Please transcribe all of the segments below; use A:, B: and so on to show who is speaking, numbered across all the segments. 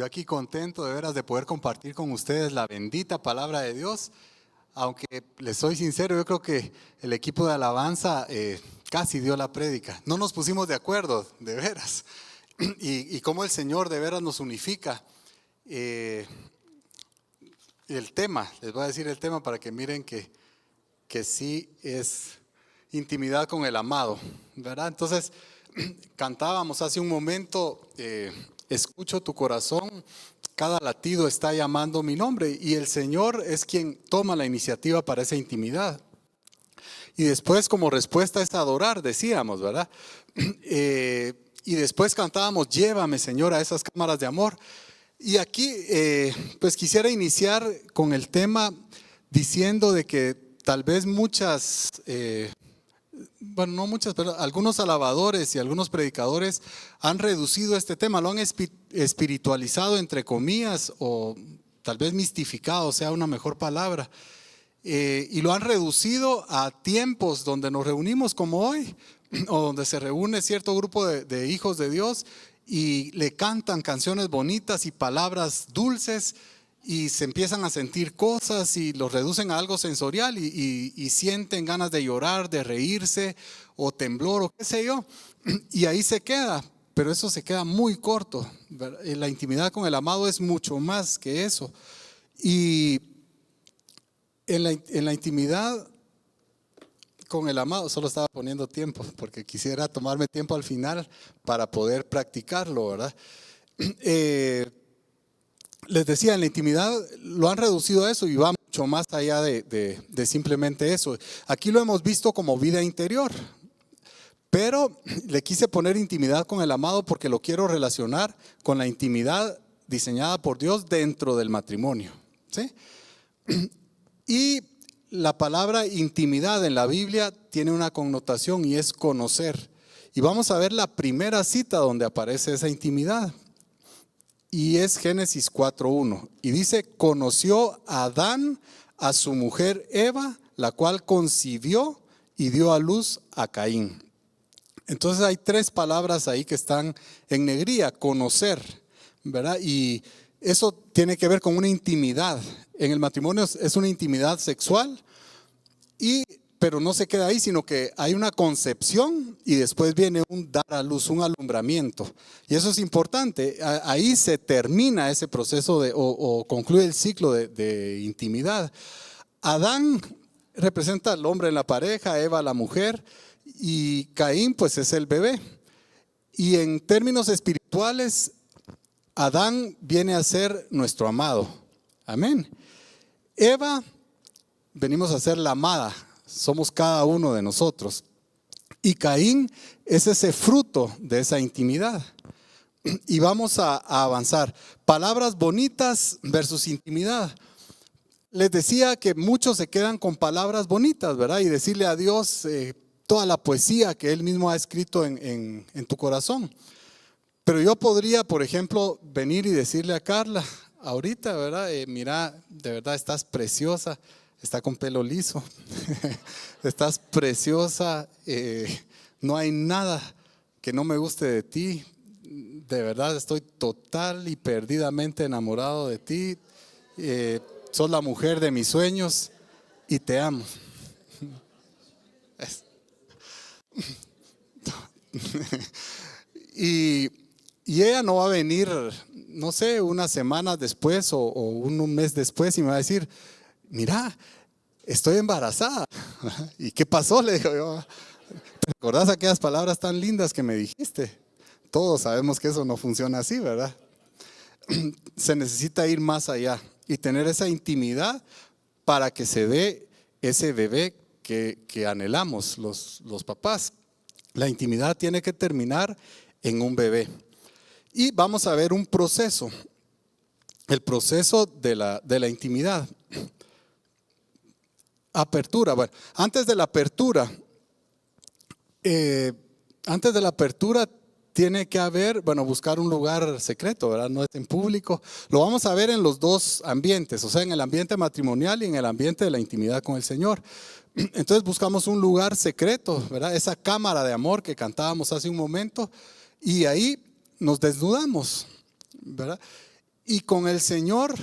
A: aquí contento de veras de poder compartir con ustedes la bendita palabra de Dios. Aunque les soy sincero, yo creo que el equipo de alabanza casi dio la prédica. No nos pusimos de acuerdo, de veras. Y cómo el Señor de veras nos unifica. El tema, les voy a decir el tema para que miren que sí es intimidad con el amado, ¿verdad? Entonces, cantábamos hace un momento, escucho tu corazón, cada latido está llamando mi nombre, y el Señor es quien toma la iniciativa para esa intimidad. Y después, como respuesta, es adorar, decíamos, ¿verdad? Y después cantábamos, llévame, Señor, a esas cámaras de amor. Y aquí, pues quisiera iniciar con el tema diciendo de que tal vez muchas, bueno, no muchas, pero algunos alabadores y algunos predicadores han reducido este tema, lo han espiritualizado entre comillas, o tal vez mistificado, sea una mejor palabra, y lo han reducido a tiempos donde nos reunimos como hoy, o donde se reúne cierto grupo de hijos de Dios y le cantan canciones bonitas y palabras dulces, y se empiezan a sentir cosas y los reducen a algo sensorial y sienten ganas de llorar, de reírse o temblor o qué sé yo, y ahí se queda, pero eso se queda muy corto. La intimidad con el amado es mucho más que eso. Y en la intimidad con el amado, solo estaba poniendo tiempo porque quisiera tomarme tiempo al final para poder practicarlo, ¿verdad? Les decía, en la intimidad lo han reducido a eso y va mucho más allá de simplemente eso. Aquí lo hemos visto como vida interior, pero le quise poner intimidad con el amado porque lo quiero relacionar con la intimidad diseñada por Dios dentro del matrimonio, ¿sí? Y la palabra intimidad en la Biblia tiene una connotación y es conocer. Y vamos a ver la primera cita donde aparece esa intimidad. Y es Génesis 4:1. Y dice, conoció Adán a su mujer Eva, la cual concibió y dio a luz a Caín. Entonces hay tres palabras ahí que están en negría, conocer, ¿verdad? Y eso tiene que ver con una intimidad. En el matrimonio es una intimidad sexual, pero no se queda ahí, sino que hay una concepción y después viene un dar a luz, un alumbramiento. Y eso es importante. Ahí se termina ese proceso o concluye el ciclo de intimidad. Adán representa al hombre en la pareja, Eva la mujer, y Caín pues es el bebé. Y en términos espirituales, Adán viene a ser nuestro amado. Amén. Eva, venimos a ser la amada. Somos cada uno de nosotros. Y Caín es ese fruto de esa intimidad. Y vamos a avanzar. Palabras bonitas versus intimidad. Les decía que muchos se quedan con palabras bonitas, ¿verdad? Y decirle a Dios toda la poesía que Él mismo ha escrito en tu corazón. Pero yo podría, por ejemplo, venir y decirle a Carla, ahorita, ¿verdad? Mira, de verdad estás preciosa. Está con pelo liso, estás preciosa, no hay nada que no me guste de ti, de verdad estoy total y perdidamente enamorado de ti, sos la mujer de mis sueños y te amo. Y ella no va a venir, no sé, unas semanas después o un mes después y me va a decir, mira, estoy embarazada. ¿Y qué pasó? Le digo yo. ¿Te acordás aquellas palabras tan lindas que me dijiste? Todos sabemos que eso no funciona así, ¿verdad? Se necesita ir más allá y tener esa intimidad para que se dé ese bebé que anhelamos los papás. La intimidad tiene que terminar en un bebé. Y vamos a ver un proceso, el proceso de la intimidad. Apertura. Bueno, antes de la apertura tiene que haber, bueno, buscar un lugar secreto, ¿verdad? No es en público. Lo vamos a ver en los dos ambientes, o sea, en el ambiente matrimonial y en el ambiente de la intimidad con el Señor. Entonces buscamos un lugar secreto, ¿verdad? Esa cámara de amor que cantábamos hace un momento, y ahí nos desnudamos, ¿verdad? Y con el Señor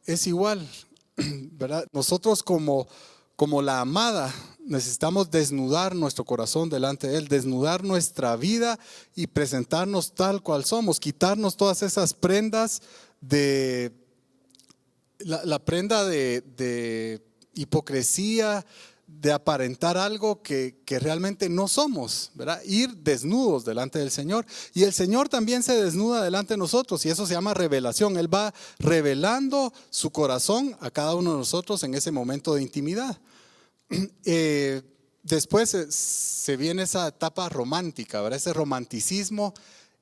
A: es igual, ¿verdad? Nosotros como la amada necesitamos desnudar nuestro corazón delante de Él, desnudar nuestra vida y presentarnos tal cual somos, quitarnos todas esas prendas de la prenda de hipocresía, de aparentar algo que realmente no somos, ¿verdad? Ir desnudos delante del Señor. Y el Señor también se desnuda delante de nosotros, y eso se llama revelación. Él va revelando su corazón a cada uno de nosotros en ese momento de intimidad. Después se viene esa etapa romántica, ¿verdad? Ese romanticismo,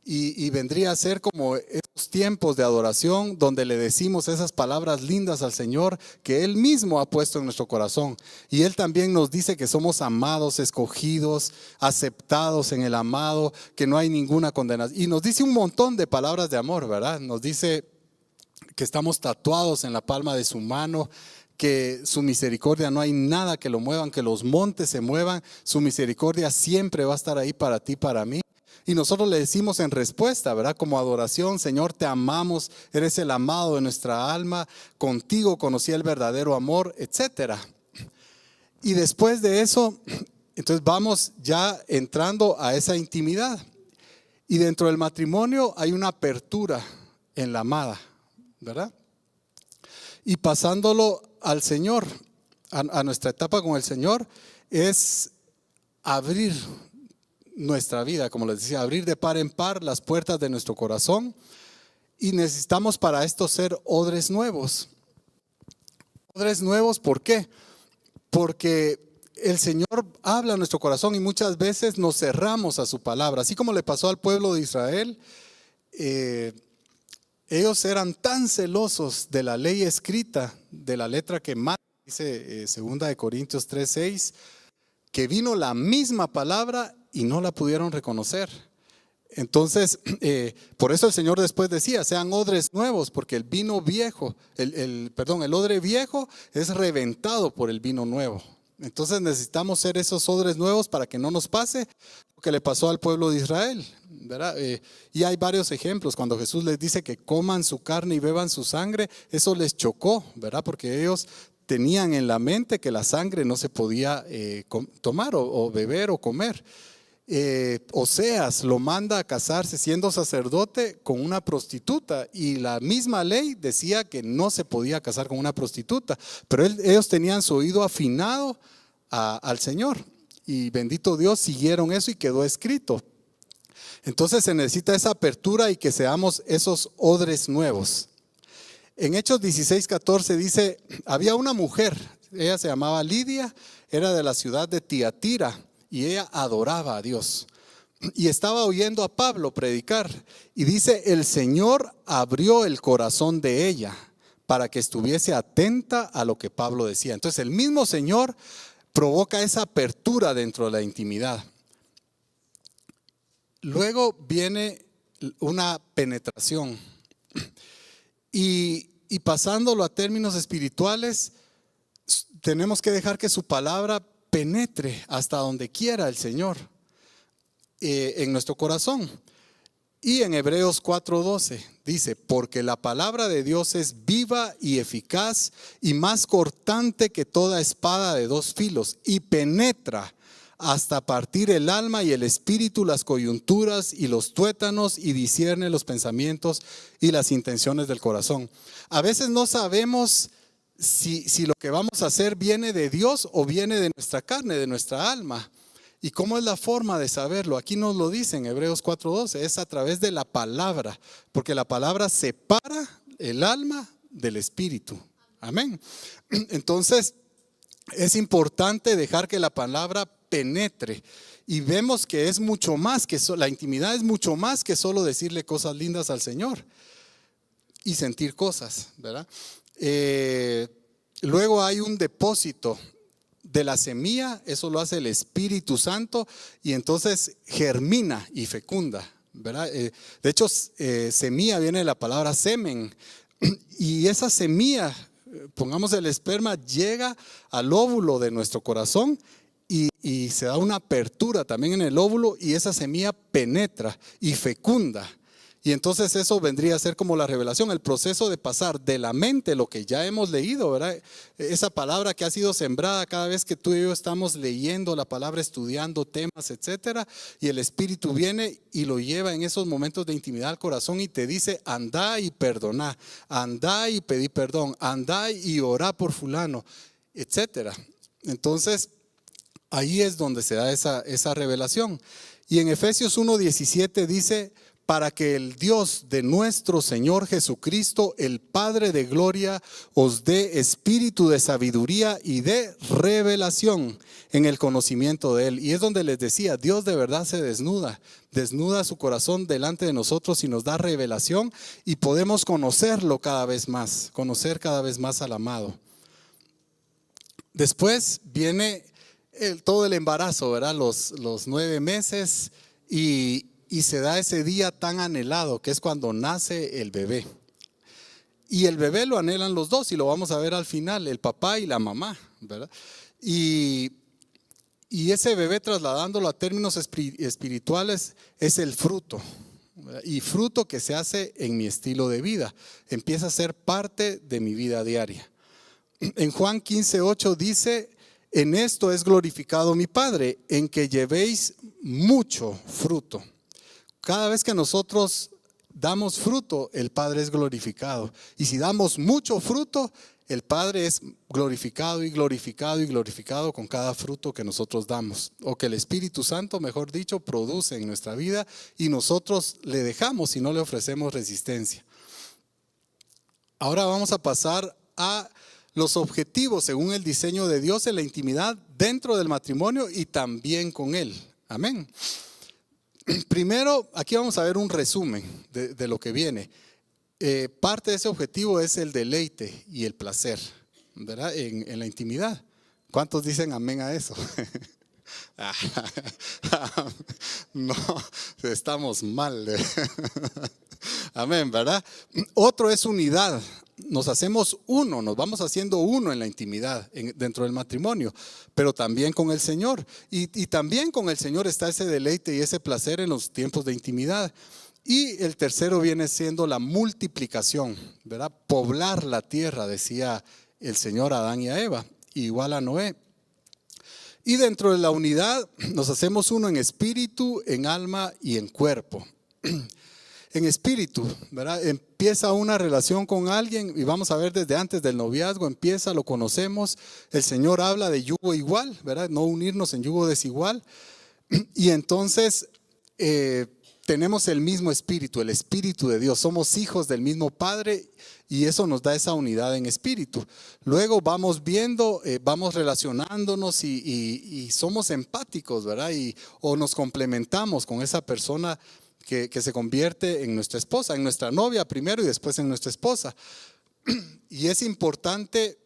A: y vendría a ser como esos tiempos de adoración donde le decimos esas palabras lindas al Señor que Él mismo ha puesto en nuestro corazón. Y Él también nos dice que somos amados, escogidos, aceptados en el amado, que no hay ninguna condenación. Y nos dice un montón de palabras de amor, ¿verdad? Nos dice que estamos tatuados en la palma de su mano, que su misericordia no hay nada que lo muevan, que los montes se muevan, su misericordia siempre va a estar ahí para ti, para mí. Y nosotros le decimos en respuesta, ¿verdad? Como adoración: Señor, te amamos, eres el amado de nuestra alma, contigo conocí el verdadero amor, etcétera. Y después de eso, entonces vamos ya entrando a esa intimidad. Y dentro del matrimonio hay una apertura en la amada, ¿verdad? Y pasándolo al Señor, a nuestra etapa con el Señor, es abrir nuestra vida, como les decía, abrir de par en par las puertas de nuestro corazón. Y necesitamos para esto ser odres nuevos. Odres nuevos, ¿por qué? Porque el Señor habla a nuestro corazón y muchas veces nos cerramos a su palabra. Así como le pasó al pueblo de Israel, ellos eran tan celosos de la ley escrita, de la letra que mata, dice 2 Corintios 3:6, que vino la misma palabra y no la pudieron reconocer. Entonces, por eso el Señor después decía: sean odres nuevos, porque el vino viejo, el odre viejo es reventado por el vino nuevo. Entonces necesitamos ser esos odres nuevos para que no nos pase lo que le pasó al pueblo de Israel, ¿verdad? Y hay varios ejemplos. Cuando Jesús les dice que coman su carne y beban su sangre, eso les chocó, ¿verdad? Porque ellos tenían en la mente que la sangre no se podía tomar o beber o comer. Oseas lo manda a casarse siendo sacerdote con una prostituta, y la misma ley decía que no se podía casar con una prostituta, pero ellos tenían su oído afinado al Señor, y bendito Dios, siguieron eso y quedó escrito. Entonces se necesita esa apertura y que seamos esos odres nuevos. En Hechos 16:14 dice: había una mujer, ella se llamaba Lidia, era de la ciudad de Tiatira, y ella adoraba a Dios. Y estaba oyendo a Pablo predicar. Y dice: el Señor abrió el corazón de ella para que estuviese atenta a lo que Pablo decía. Entonces el mismo Señor provoca esa apertura dentro de la intimidad. Luego viene una penetración. Y pasándolo a términos espirituales, tenemos que dejar que su palabra penetre hasta donde quiera el Señor en nuestro corazón. Y en Hebreos 4:12 dice: porque la palabra de Dios es viva y eficaz y más cortante que toda espada de dos filos, y penetra hasta partir el alma y el espíritu, las coyunturas y los tuétanos, y discierne los pensamientos y las intenciones del corazón. A veces no sabemos si lo que vamos a hacer viene de Dios o viene de nuestra carne, de nuestra alma. ¿Y cómo es la forma de saberlo? Aquí nos lo dice en Hebreos 4:12, es a través de la palabra, porque la palabra separa el alma del espíritu. Amén. Entonces es importante dejar que la palabra penetre, y vemos que es mucho más que la intimidad, es mucho más que solo decirle cosas lindas al Señor y sentir cosas, ¿verdad? Luego hay un depósito de la semilla, eso lo hace el Espíritu Santo, y entonces germina y fecunda, ¿verdad? De hecho, semilla viene de la palabra semen, y esa semilla, pongamos el esperma, llega al óvulo de nuestro corazón, y se da una apertura también en el óvulo, y esa semilla penetra y fecunda. Y entonces eso vendría a ser como la revelación, el proceso de pasar de la mente, lo que ya hemos leído, ¿verdad? Esa palabra que ha sido sembrada cada vez que tú y yo estamos leyendo la palabra, estudiando temas, etcétera, y el Espíritu viene y lo lleva en esos momentos de intimidad al corazón y te dice: andá y perdoná, andá y pedí perdón, andá y orá por fulano, etcétera. Entonces, ahí es donde se da esa revelación. Y en Efesios 1:17 dice: para que el Dios de nuestro Señor Jesucristo, el Padre de gloria, os dé espíritu de sabiduría y de revelación en el conocimiento de Él. Y es donde les decía, Dios de verdad se desnuda su corazón delante de nosotros y nos da revelación y podemos conocerlo cada vez más, conocer cada vez más al amado. Después viene todo el embarazo, ¿verdad? Los 9 meses y se da ese día tan anhelado que es cuando nace el bebé. Y el bebé lo anhelan los dos y lo vamos a ver al final, el papá y la mamá, ¿verdad? Y ese bebé, trasladándolo a términos espirituales, es el fruto, ¿verdad? Y fruto que se hace en mi estilo de vida, empieza a ser parte de mi vida diaria. En Juan 15:8 dice: en esto es glorificado mi Padre, en que llevéis mucho fruto. Cada vez que nosotros damos fruto, el Padre es glorificado. Y si damos mucho fruto, el Padre es glorificado y glorificado y glorificado con cada fruto que nosotros damos. O que el Espíritu Santo, mejor dicho, produce en nuestra vida y nosotros le dejamos y no le ofrecemos resistencia. Ahora vamos a pasar a los objetivos según el diseño de Dios en la intimidad dentro del matrimonio y también con Él. Amén. Primero, aquí vamos a ver un resumen de lo que viene. Parte de ese objetivo es el deleite y el placer, ¿verdad? En la intimidad. ¿Cuántos dicen amén a eso? No, estamos mal. Amén, ¿verdad? Otro es unidad. Nos hacemos uno, nos vamos haciendo uno en la intimidad dentro del matrimonio, pero también con el Señor. Y también con el Señor está ese deleite y ese placer en los tiempos de intimidad. Y el tercero viene siendo la multiplicación, ¿verdad? Poblar la tierra, decía el Señor a Adán y a Eva, igual a Noé. Y dentro de la unidad nos hacemos uno en espíritu, en alma y en cuerpo. En espíritu, ¿verdad? Empieza una relación con alguien y vamos a ver desde antes del noviazgo, empieza, lo conocemos, el Señor habla de yugo igual, ¿verdad? No unirnos en yugo desigual. Y entonces tenemos el mismo espíritu, el espíritu de Dios, somos hijos del mismo Padre y eso nos da esa unidad en espíritu. Luego vamos viendo, vamos relacionándonos y somos empáticos, ¿verdad? O nos complementamos con esa persona que se convierte en nuestra esposa, en nuestra novia primero y después en nuestra esposa. Y es importante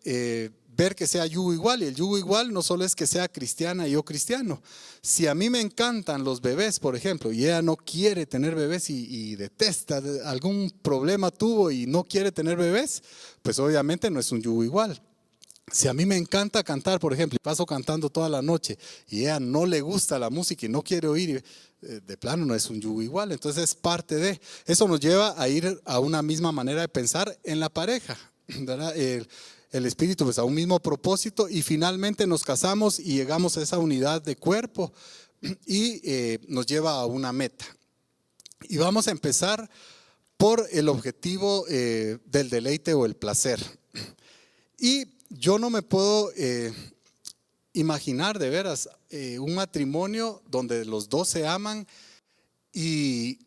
A: ver que sea yugo igual. Y el yugo igual no solo es que sea cristiana y yo cristiano. Si a mí me encantan los bebés, por ejemplo, y ella no quiere tener bebés y detesta, algún problema tuvo y no quiere tener bebés, pues obviamente no es un yugo igual. Si a mí me encanta cantar, por ejemplo, y paso cantando toda la noche y a ella no le gusta la música y no quiere oír, de plano no es un yugo igual. Entonces es parte de eso, nos lleva a ir a una misma manera de pensar en la pareja, ¿verdad? El espíritu, pues a un mismo propósito y finalmente nos casamos y llegamos a esa unidad de cuerpo y nos lleva a una meta. Y vamos a empezar por el objetivo del deleite o el placer. Y yo no me puedo imaginar de veras un matrimonio donde los dos se aman y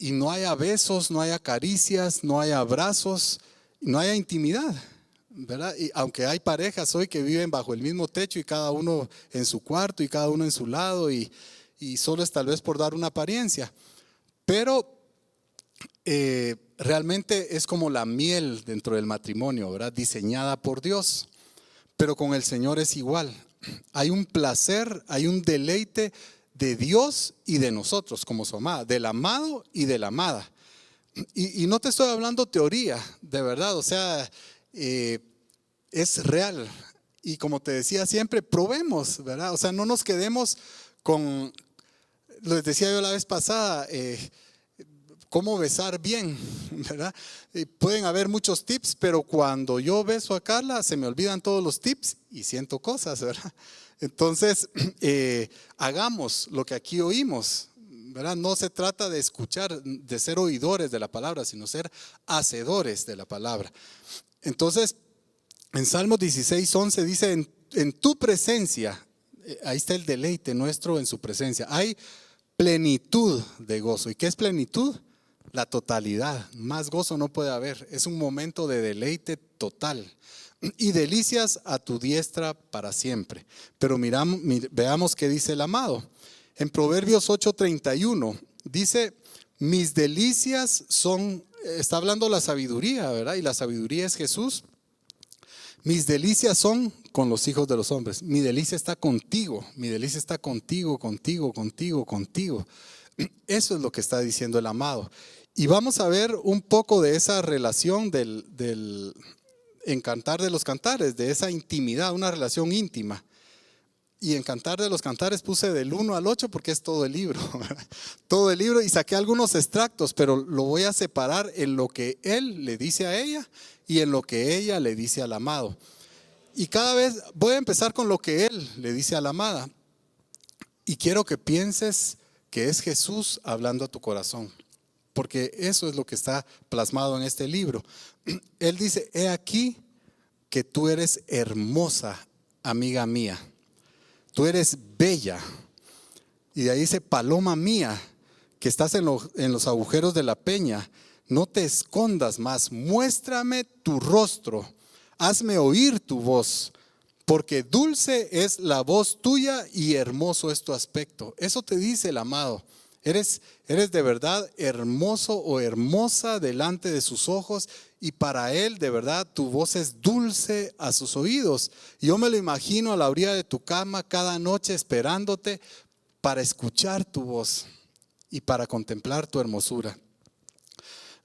A: no haya besos, no haya caricias, no haya abrazos, no haya intimidad, ¿verdad? Y aunque hay parejas hoy que viven bajo el mismo techo y cada uno en su cuarto y cada uno en su lado y solo es tal vez por dar una apariencia, pero realmente es como la miel dentro del matrimonio, ¿verdad? Diseñada por Dios, pero con el Señor es igual. Hay un placer, hay un deleite de Dios y de nosotros como su amada, del amado y de la amada. Y no te estoy hablando teoría, de verdad, o sea, es real. Y como te decía siempre, probemos, ¿verdad? O sea, no nos quedemos con, les decía yo la vez pasada, cómo besar bien, ¿verdad? Pueden haber muchos tips, pero cuando yo beso a Carla se me olvidan todos los tips y siento cosas, ¿verdad? Entonces, hagamos lo que aquí oímos, ¿verdad? No se trata de escuchar, de ser oidores de la palabra, sino ser hacedores de la palabra. Entonces, en Salmos 16:11 dice, en tu presencia, ahí está el deleite nuestro en su presencia, hay plenitud de gozo. ¿Y qué es plenitud? La totalidad. Más gozo no puede haber. Es un momento de deleite total. Y delicias a tu diestra para siempre. Pero veamos qué dice el amado. En Proverbios 8:31 dice, mis delicias son, está hablando la sabiduría, ¿verdad? Y la sabiduría es Jesús. Mis delicias son con los hijos de los hombres. Mi delicia está contigo. Mi delicia está contigo, contigo, contigo, contigo. Eso es lo que está diciendo el amado. Y vamos a ver un poco de esa relación del en Cantar de los Cantares, de esa intimidad, una relación íntima. Y en Cantar de los Cantares puse del 1 al 8 porque es todo el libro. Todo el libro, y saqué algunos extractos, pero lo voy a separar en lo que él le dice a ella y en lo que ella le dice al amado. Y cada vez voy a empezar con lo que él le dice a la amada. Y quiero que pienses que es Jesús hablando a tu corazón, porque eso es lo que está plasmado en este libro. Él dice, he aquí que tú eres hermosa, amiga mía. Tú eres bella. Y de ahí dice, paloma mía, que estás en los agujeros de la peña. No te escondas más, muéstrame tu rostro, hazme oír tu voz, porque dulce es la voz tuya y hermoso es tu aspecto. Eso te dice el amado. Eres de verdad hermoso o hermosa delante de sus ojos, y para él de verdad tu voz es dulce a sus oídos. Yo me lo imagino a la orilla de tu cama cada noche esperándote para escuchar tu voz y para contemplar tu hermosura.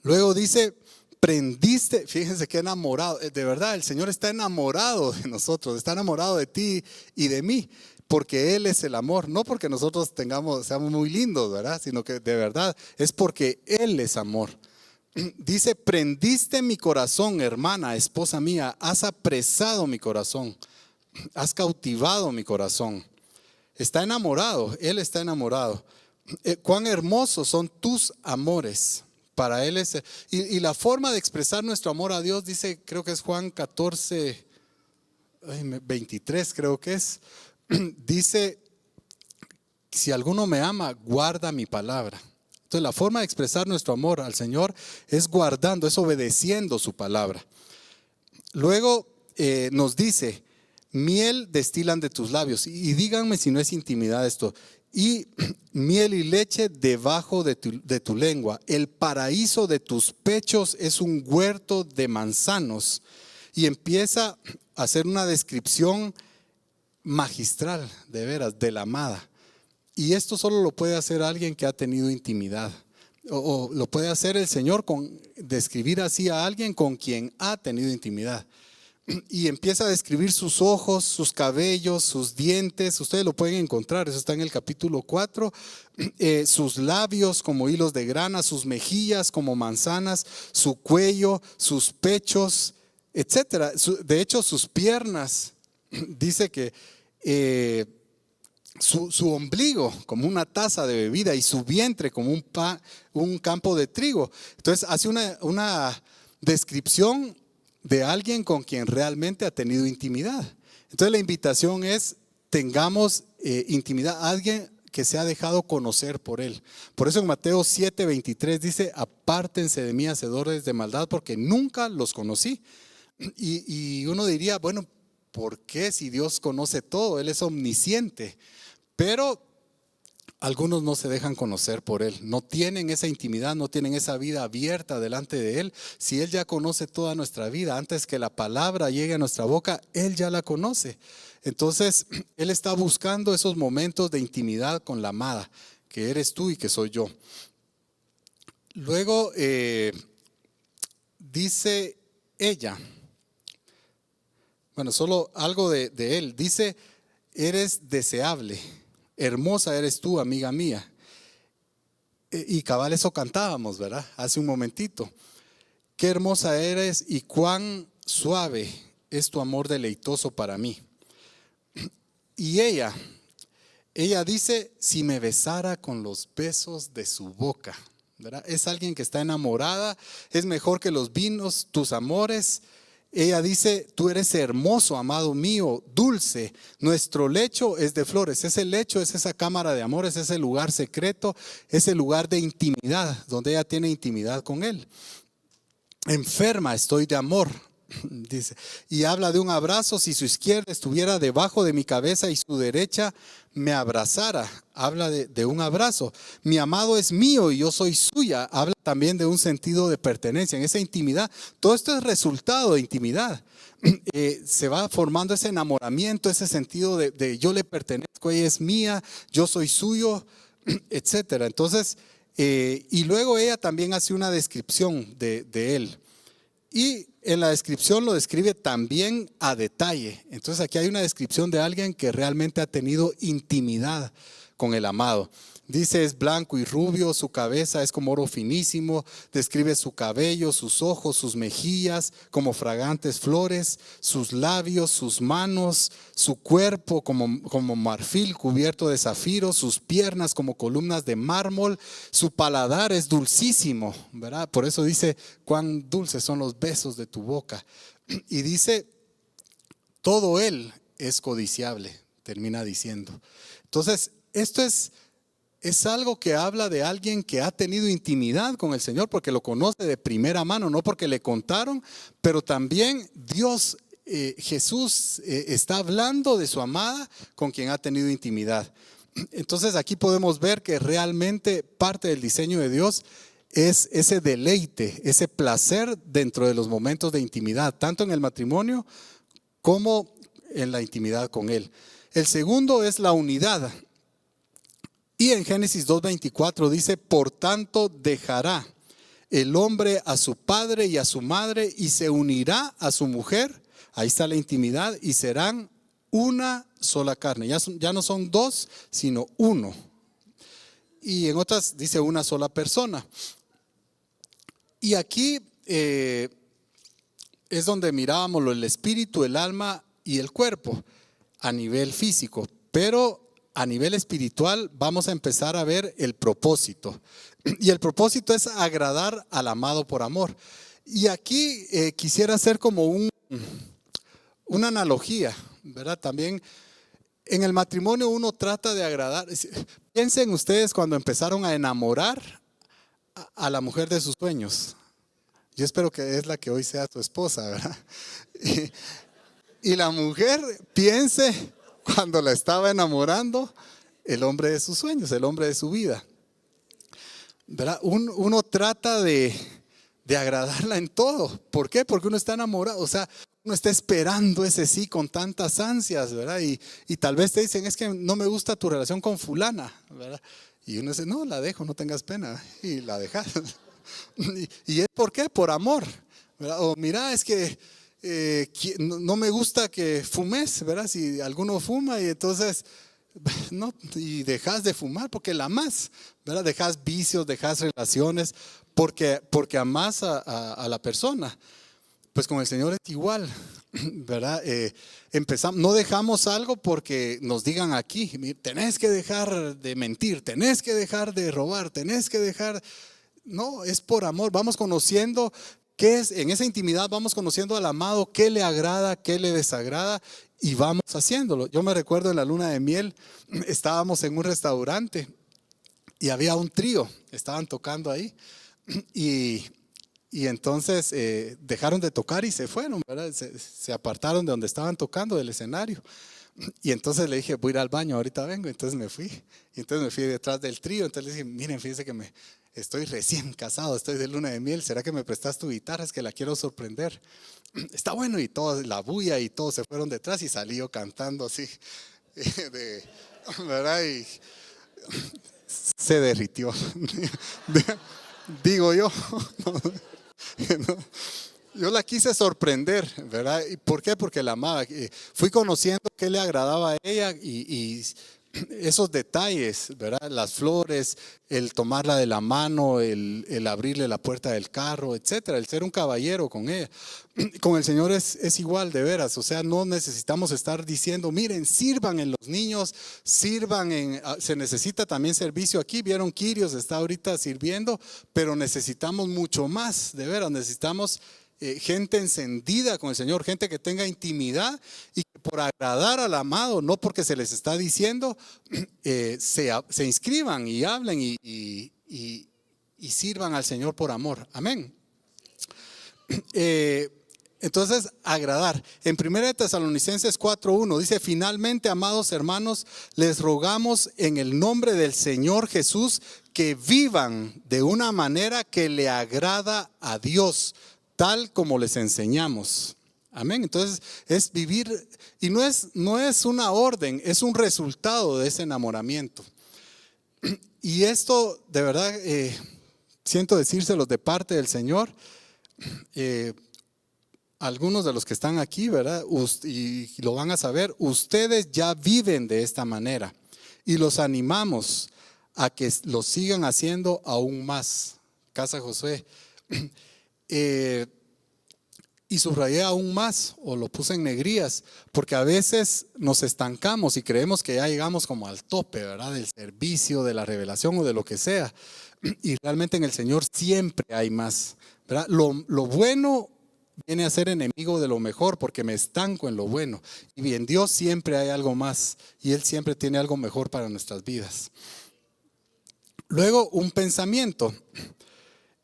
A: Luego dice, prendiste, fíjense qué enamorado, de verdad el Señor está enamorado de nosotros, está enamorado de ti y de mí, porque Él es el amor, no porque nosotros seamos muy lindos, ¿verdad? Sino que de verdad es porque Él es amor. Dice, prendiste mi corazón, hermana, esposa mía, has apresado mi corazón, has cautivado mi corazón. Está enamorado, Él está enamorado. Cuán hermosos son tus amores. Para Él es, y la forma de expresar nuestro amor a Dios, dice, creo que es Juan 14, 23 creo que es, dice, si alguno me ama, guarda mi palabra. Entonces la forma de expresar nuestro amor al Señor es guardando, es obedeciendo su palabra. Luego nos dice, miel destilan de tus labios, y díganme si no es intimidad esto, y miel y leche debajo de tu lengua. El paraíso de tus pechos es un huerto de manzanos. Y empieza a hacer una descripción magistral, de veras, de la amada. Y esto solo lo puede hacer alguien que ha tenido intimidad. O lo puede hacer el Señor con describir así a alguien con quien ha tenido intimidad. Y empieza a describir sus ojos, sus cabellos, sus dientes. Ustedes lo pueden encontrar, eso está en el capítulo 4. Sus labios como hilos de grana, sus mejillas como manzanas, su cuello, sus pechos, etcétera. De hecho, sus piernas, dice que su ombligo como una taza de bebida y su vientre como un campo de trigo. Entonces hace una descripción de alguien con quien realmente ha tenido intimidad. Entonces la invitación es, tengamos intimidad, alguien que se ha dejado conocer por Él. Por eso en Mateo 7:23 dice, apártense de mí, hacedores de maldad, porque nunca los conocí. Y uno diría, bueno, ¿por qué si Dios conoce todo? Él es omnisciente. Pero algunos no se dejan conocer por Él, no tienen esa intimidad, no tienen esa vida abierta delante de Él. Si Él ya conoce toda nuestra vida, antes que la palabra llegue a nuestra boca, Él ya la conoce. Entonces, Él está buscando esos momentos de intimidad con la amada, que eres tú y que soy yo. Luego dice ella, bueno, solo algo de Él, dice, eres deseable. Hermosa eres tú, amiga mía. Y cabal, eso cantábamos, ¿verdad? Hace un momentito. Qué hermosa eres y cuán suave es tu amor deleitoso para mí. Y ella dice, si me besara con los besos de su boca, ¿verdad? Es alguien que está enamorada, es mejor que los vinos, tus amores. Ella dice, tú eres hermoso, amado mío, dulce. Nuestro lecho es de flores. Ese lecho es esa cámara de amor, es ese lugar secreto, ese lugar de intimidad, donde ella tiene intimidad con él. Enferma estoy de amor, dice, y habla de un abrazo. Si su izquierda estuviera debajo de mi cabeza y su derecha me abrazara, habla de un abrazo. Mi amado es mío y yo soy suya, habla también de un sentido de pertenencia, en esa intimidad. Todo esto es resultado de intimidad. Se va formando ese enamoramiento, ese sentido de yo le pertenezco, ella es mía, yo soy suyo, etcétera. Entonces, y luego ella también hace una descripción de él. Y en la descripción lo describe también a detalle. Entonces aquí hay una descripción de alguien que realmente ha tenido intimidad con el amado. Dice, es blanco y rubio, su cabeza es como oro finísimo, describe su cabello, sus ojos, sus mejillas como fragantes flores, sus labios, sus manos, su cuerpo como marfil cubierto de zafiro, sus piernas como columnas de mármol, su paladar es dulcísimo, ¿verdad? Por eso dice, cuán dulces son los besos de tu boca. Y dice, todo él es codiciable, termina diciendo. Entonces, esto es algo que habla de alguien que ha tenido intimidad con el Señor porque lo conoce de primera mano, no porque le contaron, pero también Dios, Jesús está hablando de su amada con quien ha tenido intimidad. Entonces aquí podemos ver que realmente parte del diseño de Dios es ese deleite, ese placer dentro de los momentos de intimidad, tanto en el matrimonio como en la intimidad con Él. El segundo es la unidad. Y en Génesis 2:24 dice, por tanto dejará el hombre a su padre y a su madre y se unirá a su mujer. Ahí está la intimidad y serán una sola carne. Ya no son dos, sino uno. Y en otras dice una sola persona. Y aquí es donde mirábamos el espíritu, el alma y el cuerpo a nivel físico. Pero a nivel espiritual vamos a empezar a ver el propósito. Y el propósito es agradar al amado por amor. Y aquí quisiera hacer como una analogía, ¿verdad? También en el matrimonio uno trata de agradar. Piensen ustedes cuando empezaron a enamorar a la mujer de sus sueños. Yo espero que es la que hoy sea tu esposa, ¿verdad? Y la mujer piense cuando la estaba enamorando, el hombre de sus sueños, el hombre de su vida, ¿verdad? Uno trata de agradarla en todo. ¿Por qué? Porque uno está enamorado, o sea, uno está esperando ese sí con tantas ansias, ¿verdad? Y tal vez te dicen, es que no me gusta tu relación con fulana, ¿verdad? Y uno dice, no, la dejo, no tengas pena, y la dejas. ¿Y es por qué? Por amor, ¿verdad? O mira, es que no me gusta que fumes, ¿verdad? Si alguno fuma y entonces no, y dejas de fumar porque la amas, ¿verdad? Dejas vicios, dejas relaciones porque amas a la persona. Pues con el Señor es igual, ¿verdad? Empezamos, no dejamos algo porque nos digan aquí, tenés que dejar de mentir, tenés que dejar de robar, tenés que dejar. No, es por amor. Vamos conociendo qué es, en esa intimidad vamos conociendo al amado, qué le agrada, qué le desagrada y vamos haciéndolo. Yo me recuerdo en la luna de miel, estábamos en un restaurante y había un trío, estaban tocando ahí y entonces dejaron de tocar y se fueron, ¿verdad? Se apartaron de donde estaban tocando, del escenario. Y entonces le dije, voy a ir al baño, ahorita vengo. Entonces me fui. Y entonces me fui detrás del trío. Entonces le dije, miren, fíjense que estoy recién casado, estoy de luna de miel. ¿Será que me prestas tu guitarra? Es que la quiero sorprender. Está bueno. Y todos, la bulla y todos se fueron detrás y salí yo cantando así, ¿verdad? Y se derritió. Digo yo. Yo la quise sorprender, ¿verdad? ¿Y por qué? Porque la amaba. Fui conociendo qué le agradaba a ella y esos detalles, ¿verdad? Las flores, el tomarla de la mano, el abrirle la puerta del carro, etcétera, el ser un caballero con ella. Con el Señor es igual, de veras. O sea, no necesitamos estar diciendo, miren, sirvan en los niños, se necesita también servicio aquí. Vieron, Quirios está ahorita sirviendo, pero necesitamos mucho más, de veras. Necesitamos gente encendida con el Señor, gente que tenga intimidad y que por agradar al amado, no porque se les está diciendo, se inscriban y hablen y sirvan al Señor por amor. Amén. Entonces, agradar. En 1 Tesalonicenses 4:1 dice: finalmente, amados hermanos, les rogamos en el nombre del Señor Jesús que vivan de una manera que le agrada a Dios, tal como les enseñamos. Amén. Entonces es vivir, y no es una orden, es un resultado de ese enamoramiento. Y esto de verdad siento decírselos de parte del Señor. Algunos de los que están aquí, ¿verdad? Y lo van a saber, ustedes ya viven de esta manera y los animamos a que lo sigan haciendo aún más. Casa Josué. Y subrayé aún más, o lo puse en negrías, porque a veces nos estancamos y creemos que ya llegamos como al tope, ¿verdad? Del servicio, de la revelación o de lo que sea. Y realmente en el Señor siempre hay más, ¿verdad? Lo bueno viene a ser enemigo de lo mejor porque me estanco en lo bueno. Y en Dios siempre hay algo más y Él siempre tiene algo mejor para nuestras vidas. Luego, un pensamiento.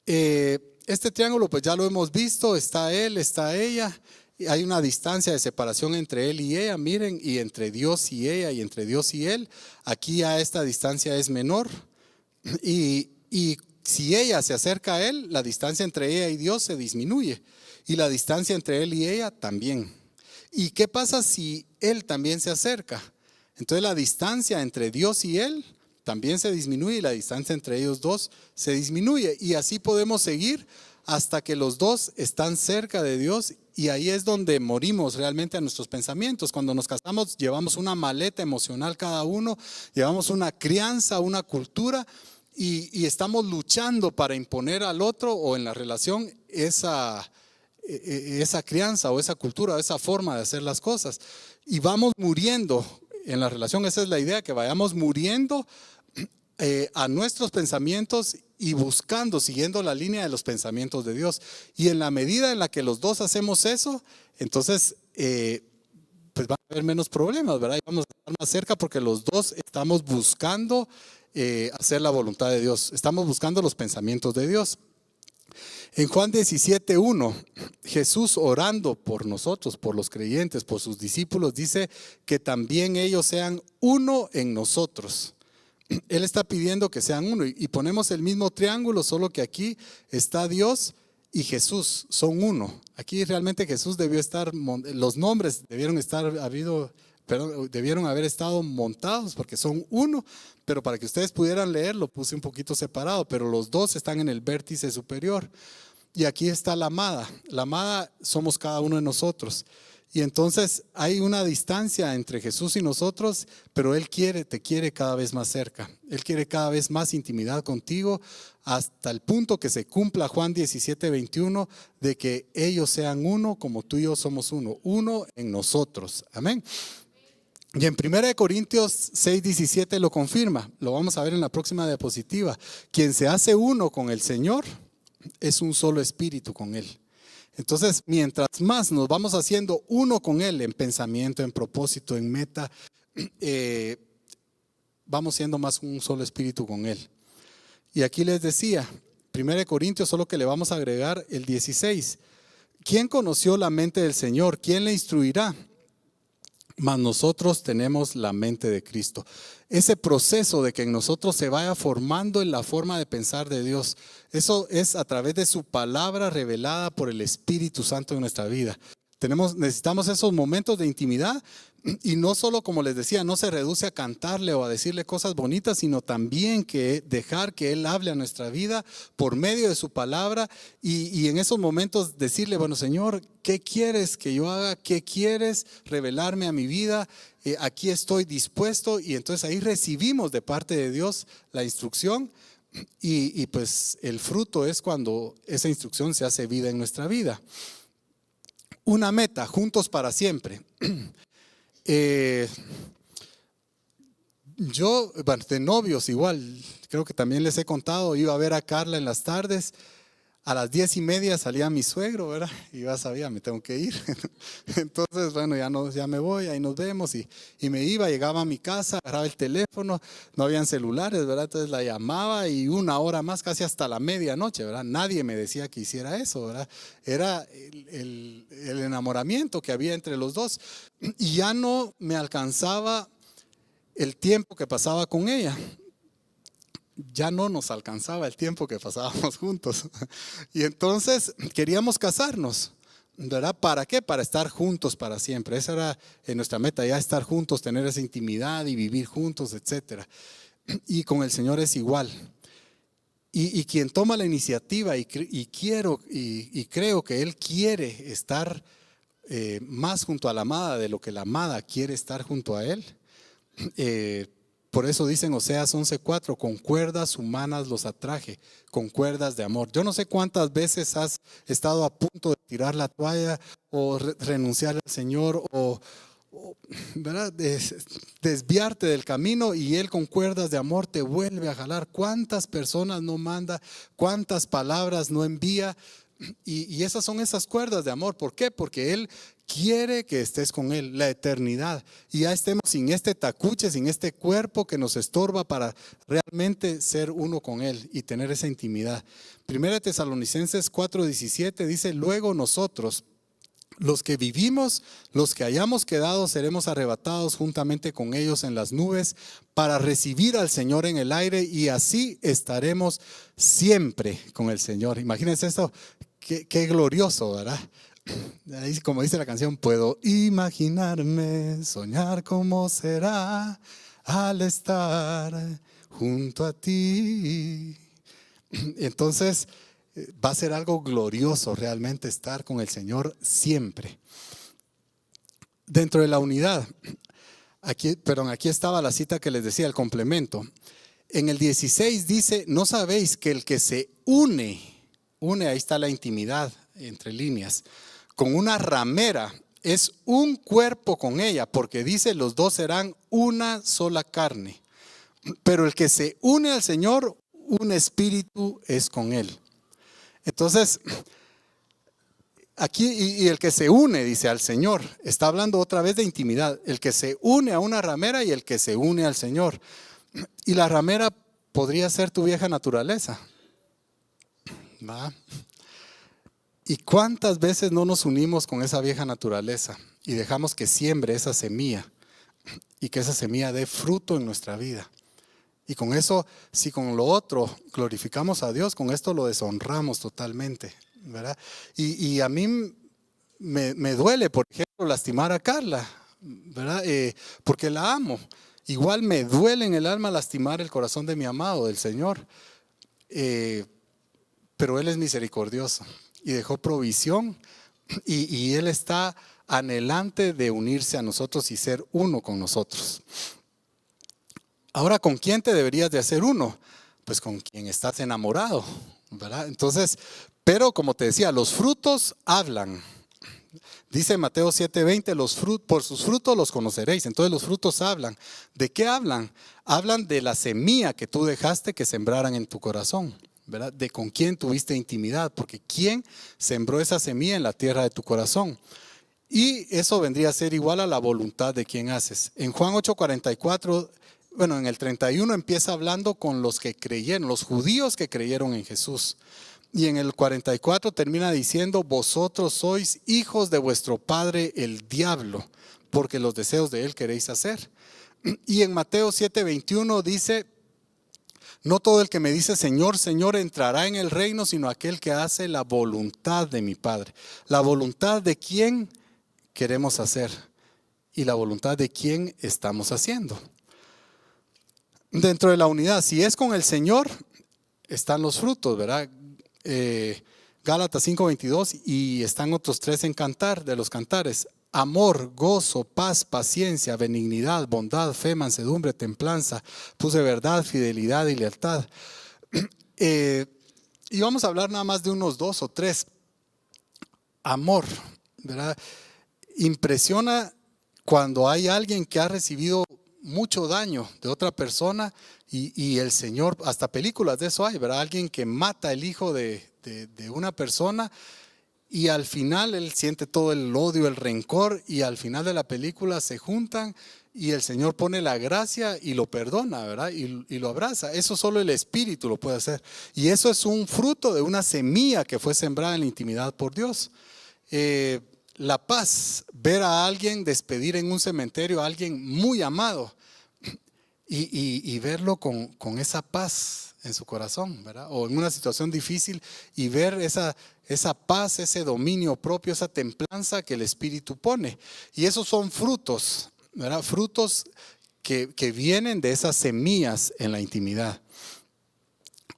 A: Este triángulo pues ya lo hemos visto, está él, está ella, y hay una distancia de separación entre él y ella, miren, y entre Dios y ella y entre Dios y él. Aquí ya esta distancia es menor y si ella se acerca a él, la distancia entre ella y Dios se disminuye y la distancia entre él y ella también. ¿Y qué pasa si él también se acerca? Entonces la distancia entre Dios y él también se disminuye y la distancia entre ellos dos se disminuye. Y así podemos seguir hasta que los dos están cerca de Dios, y ahí es donde morimos realmente a nuestros pensamientos. Cuando nos casamos llevamos una maleta emocional cada uno, llevamos una crianza, una cultura y estamos luchando para imponer al otro o en la relación esa crianza o esa cultura o esa forma de hacer las cosas. Y vamos muriendo en la relación, esa es la idea, que vayamos muriendo a nuestros pensamientos y buscando, siguiendo la línea de los pensamientos de Dios. Y en la medida en la que los dos hacemos eso, entonces pues va a haber menos problemas, ¿verdad? Y vamos a estar más cerca porque los dos estamos buscando hacer la voluntad de Dios, estamos buscando los pensamientos de Dios. En Juan 17:1, Jesús orando por nosotros, por los creyentes, por sus discípulos, dice que también ellos sean uno en nosotros. Él está pidiendo que sean uno y ponemos el mismo triángulo, solo que aquí está Dios y Jesús, son uno. Aquí realmente Jesús debió estar, los nombres debieron haber estado montados porque son uno, pero para que ustedes pudieran leer lo puse un poquito separado, pero los dos están en el vértice superior. Y aquí está la amada somos cada uno de nosotros. Y entonces hay una distancia entre Jesús y nosotros, pero Él te quiere cada vez más cerca. Él quiere cada vez más intimidad contigo, hasta el punto que se cumpla Juan 17:21, de que ellos sean uno como tú y yo somos uno en nosotros. Amén. Y en 1 Corintios 6:17 lo confirma, lo vamos a ver en la próxima diapositiva. Quien se hace uno con el Señor es un solo espíritu con Él. Entonces, mientras más nos vamos haciendo uno con Él en pensamiento, en propósito, en meta, vamos siendo más un solo espíritu con Él. Y aquí les decía, 1 Corintios, solo que le vamos a agregar el 16. ¿Quién conoció la mente del Señor? ¿Quién le instruirá? Mas nosotros tenemos la mente de Cristo. Ese proceso de que en nosotros se vaya formando en la forma de pensar de Dios, eso es a través de su palabra revelada por el Espíritu Santo en nuestra vida. Necesitamos esos momentos de intimidad, y no solo, como les decía, no se reduce a cantarle o a decirle cosas bonitas, sino también que dejar que Él hable a nuestra vida por medio de su palabra, y en esos momentos decirle, bueno, Señor, ¿qué quieres que yo haga? ¿Qué quieres revelarme a mi vida? Aquí estoy dispuesto, y entonces ahí recibimos de parte de Dios la instrucción, y pues el fruto es cuando esa instrucción se hace vida en nuestra vida. Una meta, juntos para siempre. Yo, bueno, de novios igual, creo que también les he contado, iba a ver a Carla en las tardes, a las 10:30 salía mi suegro, ¿verdad? Y ya sabía, me tengo que ir. Entonces, bueno, ya me voy, ahí nos vemos, y me iba, llegaba a mi casa, agarraba el teléfono, no habían celulares, ¿verdad? Entonces la llamaba, y una hora más, casi hasta la medianoche, ¿verdad? Nadie me decía que hiciera eso, ¿verdad? Era el enamoramiento que había entre los dos, y ya no me alcanzaba el tiempo que pasaba con ella. Ya no nos alcanzaba el tiempo que pasábamos juntos. Y entonces queríamos casarnos, ¿verdad? ¿Para qué? Para estar juntos para siempre. Esa era nuestra meta, ya estar juntos, tener esa intimidad y vivir juntos, etc. Y con el Señor es igual. Y quien toma la iniciativa, y creo que Él quiere estar más junto a la amada de lo que la amada quiere estar junto a Él. Por eso dicen Oseas 11:4, con cuerdas humanas los atraje, con cuerdas de amor. Yo no sé cuántas veces has estado a punto de tirar la toalla o renunciar al Señor, ¿verdad? Desviarte del camino, y Él con cuerdas de amor te vuelve a jalar. ¿Cuántas personas no manda? ¿Cuántas palabras no envía? Y esas son esas cuerdas de amor. ¿Por qué? Porque Él quiere que estés con Él la eternidad, y ya estemos sin este tacuche, sin este cuerpo que nos estorba para realmente ser uno con Él y tener esa intimidad. Primera Tesalonicenses 4:17 dice: luego nosotros, los que vivimos, los que hayamos quedado, seremos arrebatados juntamente con ellos en las nubes para recibir al Señor en el aire, y así estaremos siempre con el Señor. Imagínense esto, qué glorioso, ¿verdad? Ahí, como dice la canción, puedo imaginarme, soñar cómo será al estar junto a ti. Entonces va a ser algo glorioso realmente estar con el Señor siempre. Dentro de la unidad, aquí estaba la cita que les decía, el complemento. En el 16 dice: no sabéis que el que se une, ahí está la intimidad entre líneas, con una ramera, es un cuerpo con ella, porque dice: los dos serán una sola carne. Pero el que se une al Señor, un espíritu es con Él. Entonces, aquí, y el que se une, dice, al Señor, está hablando otra vez de intimidad. El que se une a una ramera y el que se une al Señor. Y la ramera podría ser tu vieja naturaleza, ¿va? ¿Y cuántas veces no nos unimos con esa vieja naturaleza y dejamos que siembre esa semilla, y que esa semilla dé fruto en nuestra vida? Y con eso, si con lo otro glorificamos a Dios, con esto lo deshonramos totalmente, ¿verdad? Y a mí me duele, por ejemplo, lastimar a Carla, ¿verdad? Porque la amo. Igual me duele en el alma lastimar el corazón de mi amado, del Señor. Pero Él es misericordioso y dejó provisión, y Él está anhelante de unirse a nosotros y ser uno con nosotros. Ahora, ¿con quién te deberías de hacer uno? Pues con quien estás enamorado, ¿verdad? Entonces, pero como te decía, los frutos hablan. Dice Mateo 7:20, por sus frutos los conoceréis. Entonces los frutos hablan. ¿De qué hablan? Hablan de la semilla que tú dejaste que sembraran en tu corazón, ¿verdad? De con quién tuviste intimidad, porque quién sembró esa semilla en la tierra de tu corazón. Y eso vendría a ser igual a la voluntad de quien haces. En Juan 8:44, en el 31 empieza hablando con los que creyeron, los judíos que creyeron en Jesús. Y en el 44 termina diciendo: vosotros sois hijos de vuestro padre el diablo, porque los deseos de él queréis hacer. Y en Mateo 7:21 dice: no todo el que me dice Señor, Señor entrará en el reino, sino aquel que hace la voluntad de mi Padre. ¿La voluntad de quién? queremos hacer y la voluntad de quién estamos haciendo. Dentro de la unidad, si es con el Señor, están los frutos, ¿verdad? Gálatas 5:22, y están otros 3 en cantar, de los cantares: amor, gozo, paz, paciencia, benignidad, bondad, fe, mansedumbre, templanza. Puse verdad, fidelidad y lealtad. Y vamos a hablar nada más de unos 2 o 3. Amor, ¿verdad? Impresiona cuando hay alguien que ha recibido mucho daño de otra persona y el Señor, hasta películas de eso hay, ¿verdad? Alguien que mata el hijo de una persona y al final él siente todo el odio, el rencor, y al final de la película se juntan y el Señor pone la gracia y lo perdona, ¿verdad? Y lo abraza. Eso solo el Espíritu lo puede hacer. Y eso es un fruto de una semilla que fue sembrada en la intimidad por Dios. La paz, ver a alguien despedir en un cementerio a alguien muy amado y verlo con esa paz en su corazón, ¿verdad? O en una situación difícil y ver esa paz, ese dominio propio, esa templanza que el Espíritu pone. Y esos son frutos, ¿verdad? Frutos que vienen de esas semillas en la intimidad.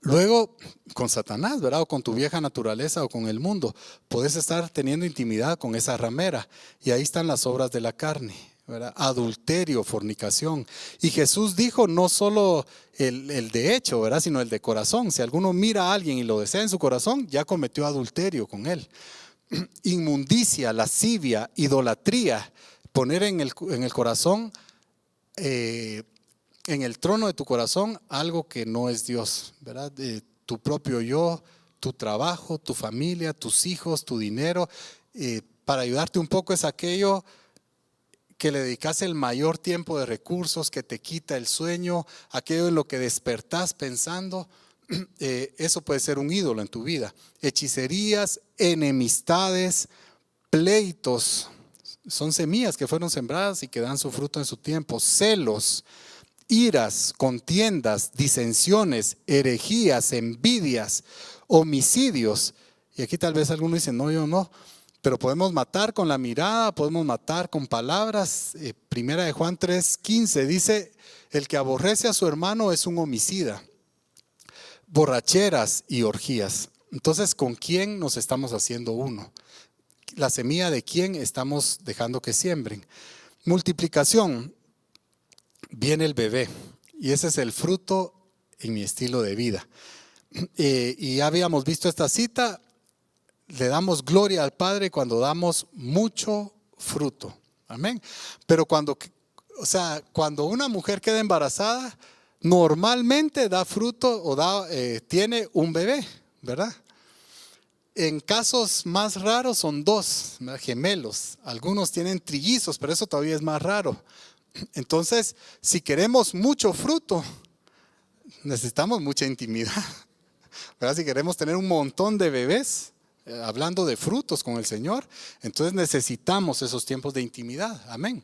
A: Luego, con Satanás, ¿verdad? O con tu vieja naturaleza o con el mundo, puedes estar teniendo intimidad con esa ramera y ahí están las obras de la carne, ¿verdad? Adulterio, fornicación. Y Jesús dijo no solo el de hecho, ¿verdad? Sino el de corazón. Si alguno mira a alguien y lo desea en su corazón, ya cometió adulterio con él. Inmundicia, lascivia, idolatría, poner en el corazón, en el trono de tu corazón, algo que no es Dios, ¿verdad? Tu propio yo, tu trabajo, tu familia, tus hijos, tu dinero. Para ayudarte un poco, es aquello que le dedicas el mayor tiempo de recursos, que te quita el sueño, aquello en lo que despertás pensando. Eso puede ser un ídolo en tu vida. Hechicerías, enemistades, pleitos, son semillas que fueron sembradas y que dan su fruto en su tiempo. Celos, iras, contiendas, disensiones, herejías, envidias, homicidios. Y aquí tal vez alguno dice, no, yo no. Pero podemos matar con la mirada, podemos matar con palabras. Primera de Juan 3:15 dice, el que aborrece a su hermano es un homicida. Borracheras y orgías. Entonces, ¿con quién nos estamos haciendo uno? La semilla de quién estamos dejando que siembren. Multiplicación. Viene el bebé y ese es el fruto en mi estilo de vida. Y ya habíamos visto esta cita. Le damos gloria al Padre cuando damos mucho fruto. Amén. Pero cuando una mujer queda embarazada, normalmente da fruto o tiene un bebé, ¿verdad? En casos más raros son 2, ¿verdad? Gemelos. Algunos tienen trillizos, pero eso todavía es más raro. Entonces, si queremos mucho fruto, necesitamos mucha intimidad, ¿verdad? Si queremos tener un montón de bebés, hablando de frutos con el Señor, entonces necesitamos esos tiempos de intimidad. Amén.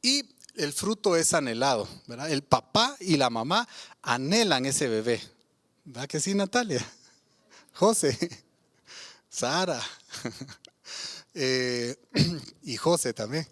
A: Y el fruto es anhelado, ¿verdad? El papá y la mamá anhelan ese bebé. ¿Verdad que sí, Natalia? José, Sara y José también.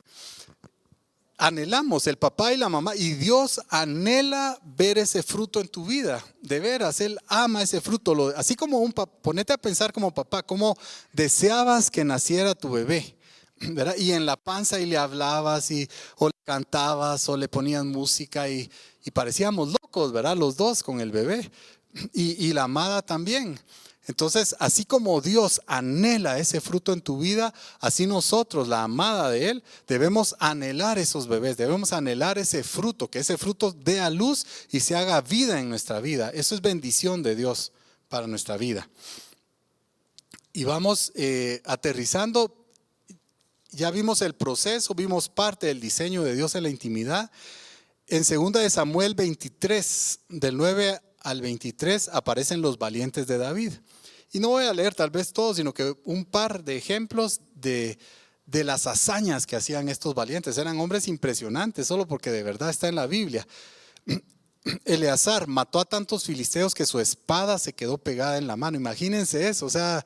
A: Anhelamos, el papá y la mamá, y Dios anhela ver ese fruto en tu vida. De veras, Él ama ese fruto. Así como ponete a pensar como papá, cómo deseabas que naciera tu bebé, ¿verdad? Y en la panza y le hablabas o le cantabas o le ponías música y parecíamos locos, ¿verdad? Los dos con el bebé y la amada también. Entonces, así como Dios anhela ese fruto en tu vida, así nosotros, la amada de Él, debemos anhelar esos bebés, debemos anhelar ese fruto, que ese fruto dé a luz y se haga vida en nuestra vida. Eso es bendición de Dios para nuestra vida. Y vamos aterrizando. Ya vimos el proceso, vimos parte del diseño de Dios en la intimidad. En 2 de Samuel 23, del 9 al 23, aparecen los valientes de David. Y no voy a leer tal vez todos, sino que un par de ejemplos de las hazañas que hacían estos valientes. Eran hombres impresionantes, solo porque de verdad está en la Biblia. Eleazar mató a tantos filisteos que su espada se quedó pegada en la mano. Imagínense eso, o sea,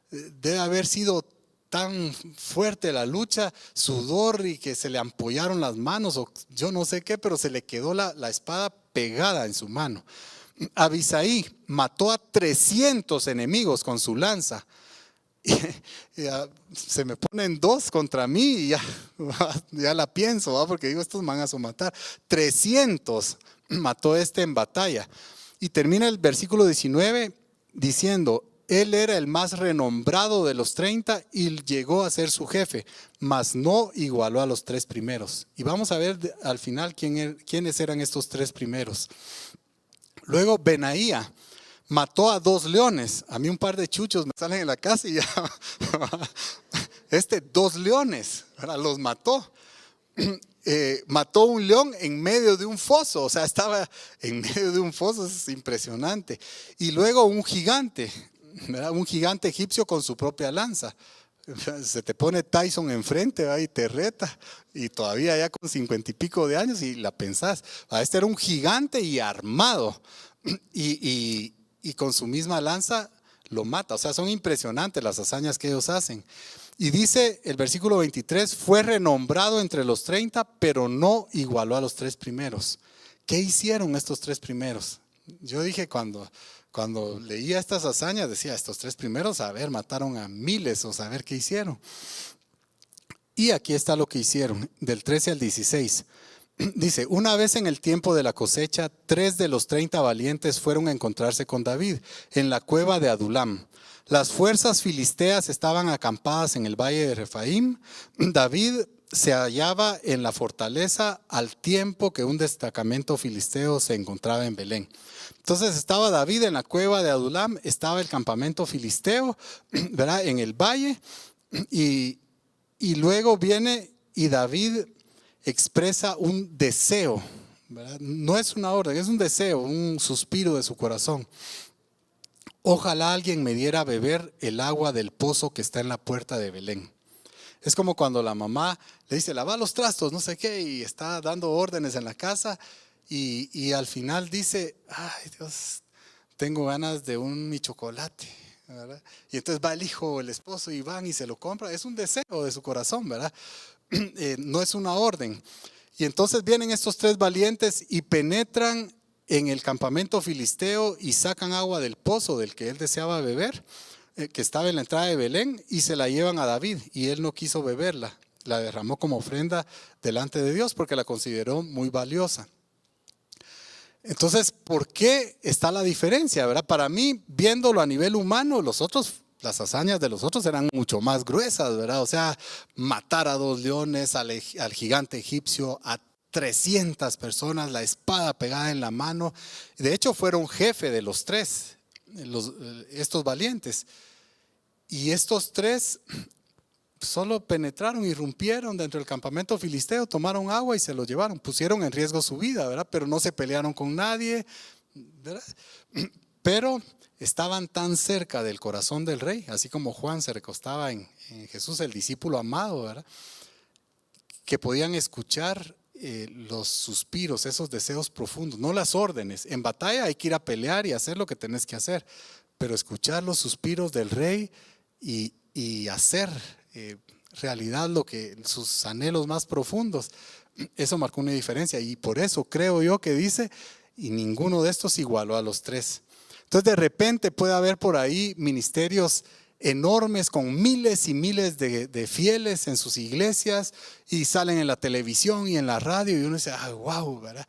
A: debe haber sido tan fuerte la lucha, sudor y que se le ampollaron las manos o yo no sé qué, pero se le quedó la espada pegada en su mano. Abisaí mató a 300 enemigos con su lanza. Y ya se me ponen 2 contra mí y ya la pienso, ¿va? Porque digo, estos me van a matar. 300 mató en batalla. Y termina el versículo 19 diciendo: él era el más renombrado de los 30 y llegó a ser su jefe, mas no igualó a los 3 primeros. Y vamos a ver al final quiénes eran estos 3 primeros. Luego Benaía mató a 2 leones. A mí un par de chuchos me salen en la casa y ya 2 leones, ¿verdad? Los mató. Mató un león en medio de un foso, o sea, estaba en medio de un foso, es impresionante. Y luego un gigante, ¿verdad? Un gigante egipcio con su propia lanza. Se te pone Tyson enfrente, ¿verdad? Y te reta, y todavía ya con 50 y pico de años y la pensás, este era un gigante y armado y con su misma lanza lo mata. O sea, son impresionantes las hazañas que ellos hacen. Y dice el versículo 23, fue renombrado entre los 30, pero no igualó a los 3 primeros. ¿Qué hicieron estos 3 primeros? Yo dije cuando leía estas hazañas, decía, estos 3 primeros, a ver, mataron a miles, o saber qué hicieron. Y aquí está lo que hicieron, del 13 al 16. Dice, una vez en el tiempo de la cosecha, 3 de los 30 valientes fueron a encontrarse con David en la cueva de Adulam. Las fuerzas filisteas estaban acampadas en el valle de Refaim. David se hallaba en la fortaleza al tiempo que un destacamento filisteo se encontraba en Belén. Entonces estaba David en la cueva de Adulam, estaba el campamento filisteo, ¿verdad? En el valle, y luego viene y David expresa un deseo, ¿verdad? No es una orden, es un deseo, un suspiro de su corazón. Ojalá alguien me diera a beber el agua del pozo que está en la puerta de Belén. Es como cuando la mamá le dice, lava los trastos, no sé qué, y está dando órdenes en la casa y al final dice, ay Dios, tengo ganas de mi chocolate, ¿verdad? Y entonces va el hijo o el esposo y van y se lo compra. Es un deseo de su corazón, ¿verdad? No es una orden. Y entonces vienen estos 3 valientes y penetran en el campamento filisteo y sacan agua del pozo del que él deseaba beber, que estaba en la entrada de Belén, y se la llevan a David y él no quiso beberla, la derramó como ofrenda delante de Dios porque la consideró muy valiosa. Entonces, ¿por qué está la diferencia, verdad? Para mí, viéndolo a nivel humano, las hazañas de los otros eran mucho más gruesas, ¿verdad? O sea, matar a 2 leones, al gigante egipcio, a 300 personas, la espada pegada en la mano. De hecho, fueron jefe de los 3, estos valientes. Y estos 3 solo penetraron, irrumpieron dentro del campamento filisteo, tomaron agua y se lo llevaron. Pusieron en riesgo su vida, ¿verdad? Pero no se pelearon con nadie, ¿verdad? Pero estaban tan cerca del corazón del rey, así como Juan se recostaba en Jesús, el discípulo amado, ¿verdad? Que podían escuchar los suspiros, esos deseos profundos, no las órdenes. En batalla hay que ir a pelear y hacer lo que tenés que hacer, pero escuchar los suspiros del rey y hacer realidad sus anhelos más profundos, eso marcó una diferencia. Y por eso creo yo que dice, y ninguno de estos igualó a los 3. Entonces de repente puede haber por ahí ministerios enormes con miles y miles de fieles en sus iglesias y salen en la televisión y en la radio y uno dice, wow, ¿verdad?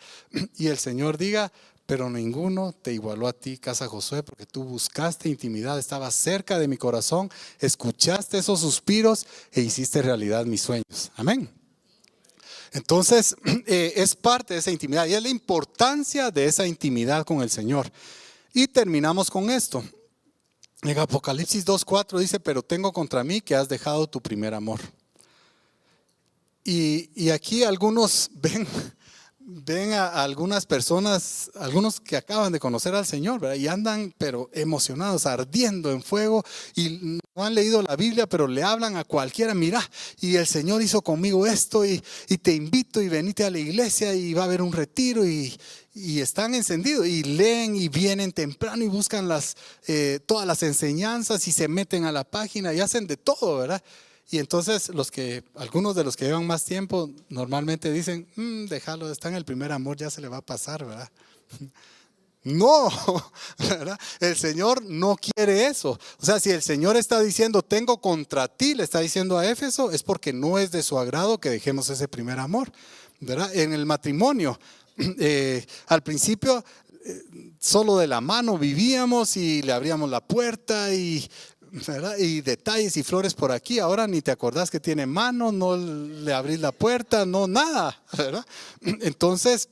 A: Y el Señor diga, pero ninguno te igualó a ti, casa Josué, porque tú buscaste intimidad, estabas cerca de mi corazón, escuchaste esos suspiros e hiciste realidad mis sueños. Amén. Entonces es parte de esa intimidad y es la importancia de esa intimidad con el Señor. Y terminamos con esto. En Apocalipsis 2:4 dice, pero tengo contra mí que has dejado tu primer amor. Y aquí algunos ven a algunas personas, algunos que acaban de conocer al Señor, ¿verdad? Y andan pero emocionados, ardiendo en fuego y no han leído la Biblia, pero le hablan a cualquiera, mira, y el Señor hizo conmigo esto y te invito y venite a la iglesia y va a haber un retiro y están encendidos y leen y vienen temprano y buscan todas las enseñanzas y se meten a la página y hacen de todo, ¿verdad? Y entonces algunos de los que llevan más tiempo normalmente dicen, déjalo, está en el primer amor, ya se le va a pasar, ¿verdad? No, ¿verdad? El Señor no quiere eso. O sea, si el Señor está diciendo, tengo contra ti, le está diciendo a Éfeso, es porque no es de su agrado que dejemos ese primer amor, ¿verdad? En el matrimonio, al principio, solo de la mano vivíamos y le abríamos la puerta ¿verdad? Y detalles y flores por aquí. Ahora ni te acordás que tiene mano, no le abrís la puerta, no nada, ¿verdad? Entonces,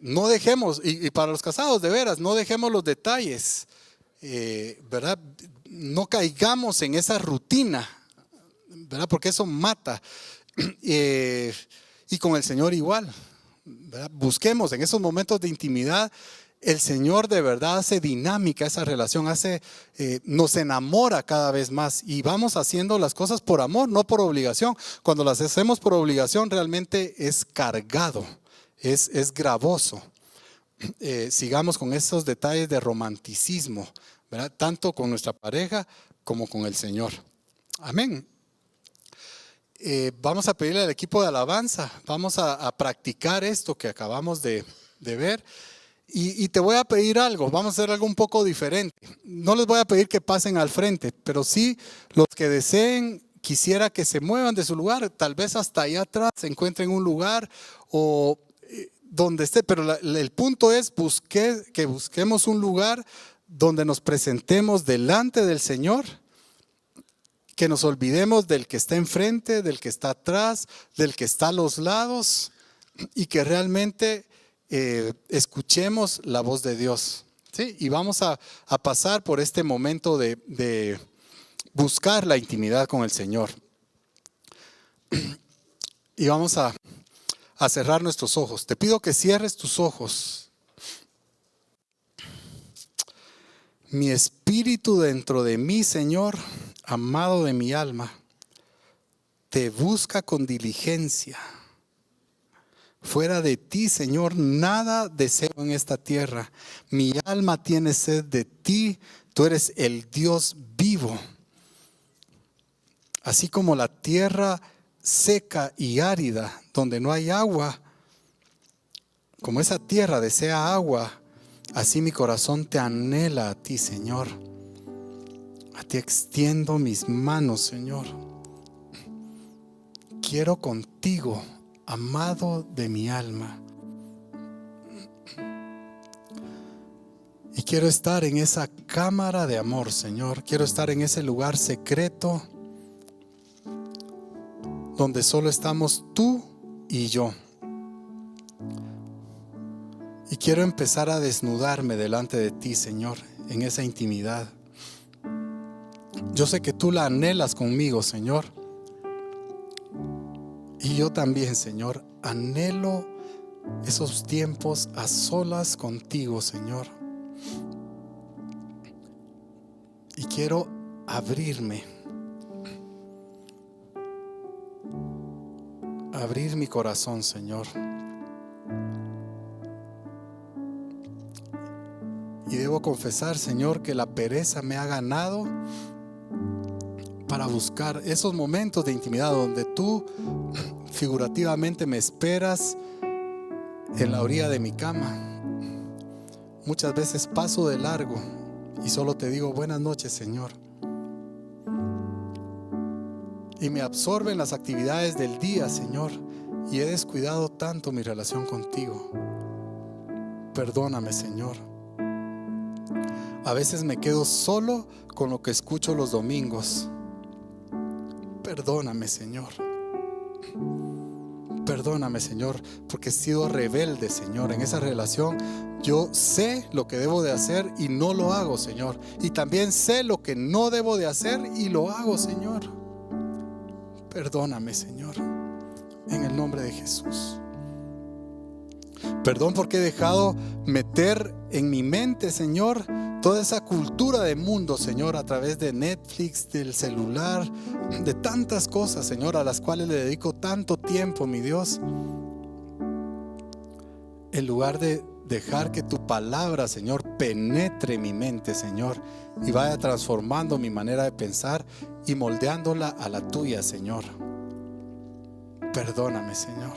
A: no dejemos, y para los casados de veras, no dejemos los detalles, ¿verdad? No caigamos en esa rutina, ¿verdad? Porque eso mata. Y con el Señor igual, ¿verdad? Busquemos en esos momentos de intimidad. El Señor de verdad hace dinámica esa relación, nos enamora cada vez más y vamos haciendo las cosas por amor, no por obligación. Cuando las hacemos por obligación realmente es cargado, es gravoso. Sigamos con esos detalles de romanticismo, ¿verdad? Tanto con nuestra pareja como con el Señor. Amén. Vamos a pedirle al equipo de alabanza, vamos a practicar esto que acabamos de ver. Y te voy a pedir algo, vamos a hacer algo un poco diferente. No les voy a pedir que pasen al frente, pero sí los que deseen, quisiera que se muevan de su lugar, tal vez hasta allá atrás se encuentren un lugar o donde esté, pero el punto es que busquemos un lugar donde nos presentemos delante del Señor, que nos olvidemos del que está enfrente, del que está atrás, del que está a los lados y que realmente escuchemos la voz de Dios, ¿sí? Y vamos a pasar por este momento de buscar la intimidad con el Señor. Y vamos a cerrar nuestros ojos. Te pido que cierres tus ojos. Mi espíritu dentro de mí, Señor, amado de mi alma, te busca con diligencia. Fuera de ti, Señor, nada deseo en esta tierra. Mi alma tiene sed de ti. Tú eres el Dios vivo. Así como la tierra seca y árida, donde no hay agua, como esa tierra desea agua, así mi corazón te anhela a ti, Señor. A ti extiendo mis manos, Señor. Quiero contigo, amado de mi alma. Y quiero estar en esa cámara de amor, Señor. Quiero estar en ese lugar secreto donde solo estamos tú y yo. Y quiero empezar a desnudarme delante de ti, Señor, en esa intimidad. Yo sé que tú la anhelas conmigo, Señor. Y yo también, Señor, anhelo esos tiempos a solas contigo, Señor. Y quiero abrir mi corazón, Señor. Y debo confesar, Señor, que la pereza me ha ganado para buscar esos momentos de intimidad donde tú figurativamente me esperas en la orilla de mi cama. Muchas veces paso de largo y solo te digo buenas noches, Señor. Y me absorben las actividades del día, Señor, y he descuidado tanto mi relación contigo. Perdóname, Señor. A veces me quedo solo con lo que escucho los domingos. Perdóname, Señor. Perdóname, Señor, porque he sido rebelde, Señor. En esa relación yo sé lo que debo de hacer y no lo hago, Señor. Y también sé lo que no debo de hacer y lo hago, Señor. Perdóname, Señor, en el nombre de Jesús. Perdón porque he dejado meter en mi mente, Señor, toda esa cultura de mundo, Señor, a través de Netflix, del celular, de tantas cosas, Señor, a las cuales le dedico tanto tiempo, mi Dios. En lugar de dejar que tu palabra, Señor, penetre mi mente, Señor, y vaya transformando mi manera de pensar y moldeándola a la tuya, Señor. Perdóname, Señor.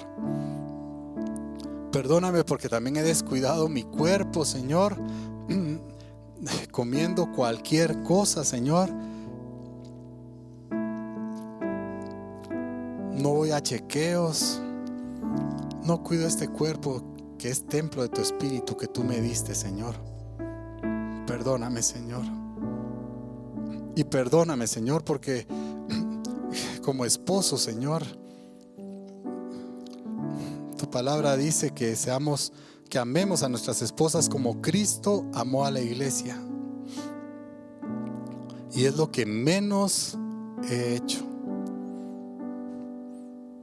A: Perdóname porque también he descuidado mi cuerpo, Señor, comiendo cualquier cosa, Señor. No voy a chequeos. No cuido este cuerpo que es templo de tu espíritu que tú me diste, Señor. Perdóname, Señor. Y perdóname, Señor, porque como esposo, Señor, tu palabra dice que amemos a nuestras esposas como Cristo amó a la iglesia. Y es lo que menos he hecho,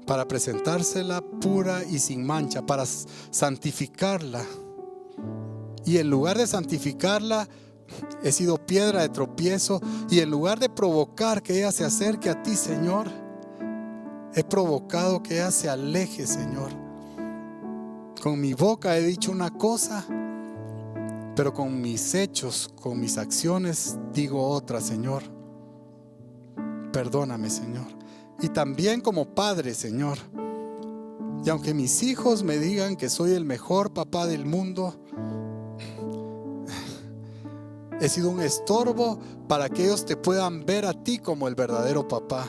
A: para presentársela pura y sin mancha, para santificarla. Y en lugar de santificarla, he sido piedra de tropiezo. Y en lugar de provocar que ella se acerque a ti, Señor, he provocado que ella se aleje, Señor. Con mi boca he dicho una cosa, pero con mis hechos, con mis acciones digo otra, Señor. Perdóname, Señor. Y también como padre, Señor. Y aunque mis hijos me digan que soy el mejor papá del mundo, he sido un estorbo para que ellos te puedan ver a ti como el verdadero papá.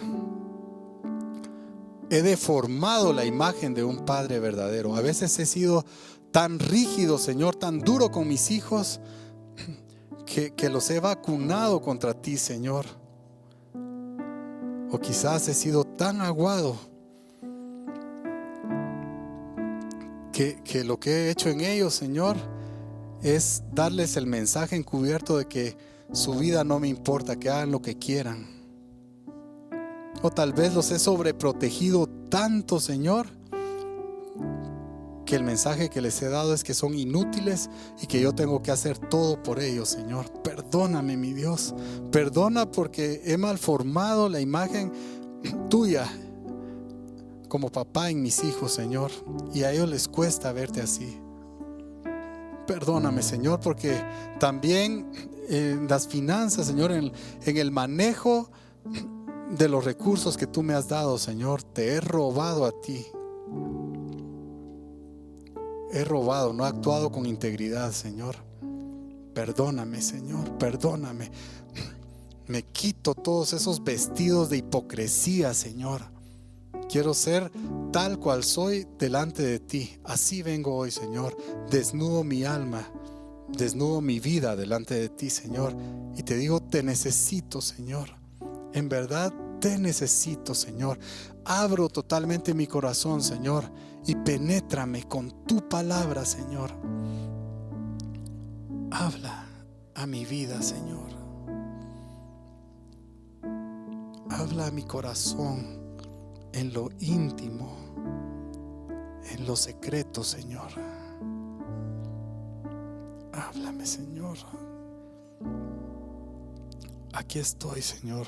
A: He deformado la imagen de un padre verdadero. A veces he sido tan rígido, Señor, tan duro con mis hijos, que los he vacunado contra ti, Señor. O quizás he sido tan aguado que lo que he hecho en ellos, Señor, es darles el mensaje encubierto de que su vida no me importa, que hagan lo que quieran. O tal vez los he sobreprotegido tanto, Señor, que el mensaje que les he dado es que son inútiles y que yo tengo que hacer todo por ellos, Señor. Perdóname, mi Dios. Perdona porque he malformado la imagen tuya como papá en mis hijos, Señor, y a ellos les cuesta verte así. Perdóname, Señor, porque también en las finanzas, Señor, en el manejo de los recursos que tú me has dado, Señor, te he robado a ti. He robado, no he actuado con integridad, Señor. Perdóname, Señor, perdóname. Me quito todos esos vestidos de hipocresía, Señor. Quiero ser tal cual soy delante de ti. Así vengo hoy, Señor. Desnudo mi alma, desnudo mi vida delante de ti, Señor. Y te digo, te necesito, Señor. En verdad te necesito, Señor. Abro totalmente mi corazón, Señor, y penétrame con tu palabra, Señor. Habla a mi vida, Señor. Habla a mi corazón en lo íntimo, en lo secreto, Señor. Háblame, Señor. Aquí estoy, Señor.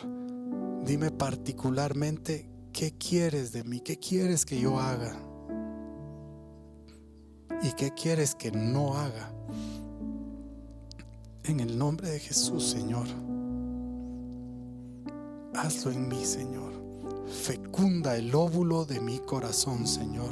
A: Dime particularmente qué quieres de mí, qué quieres que yo haga y qué quieres que no haga. En el nombre de Jesús, Señor, hazlo en mí, Señor. Fecunda el óvulo de mi corazón, Señor.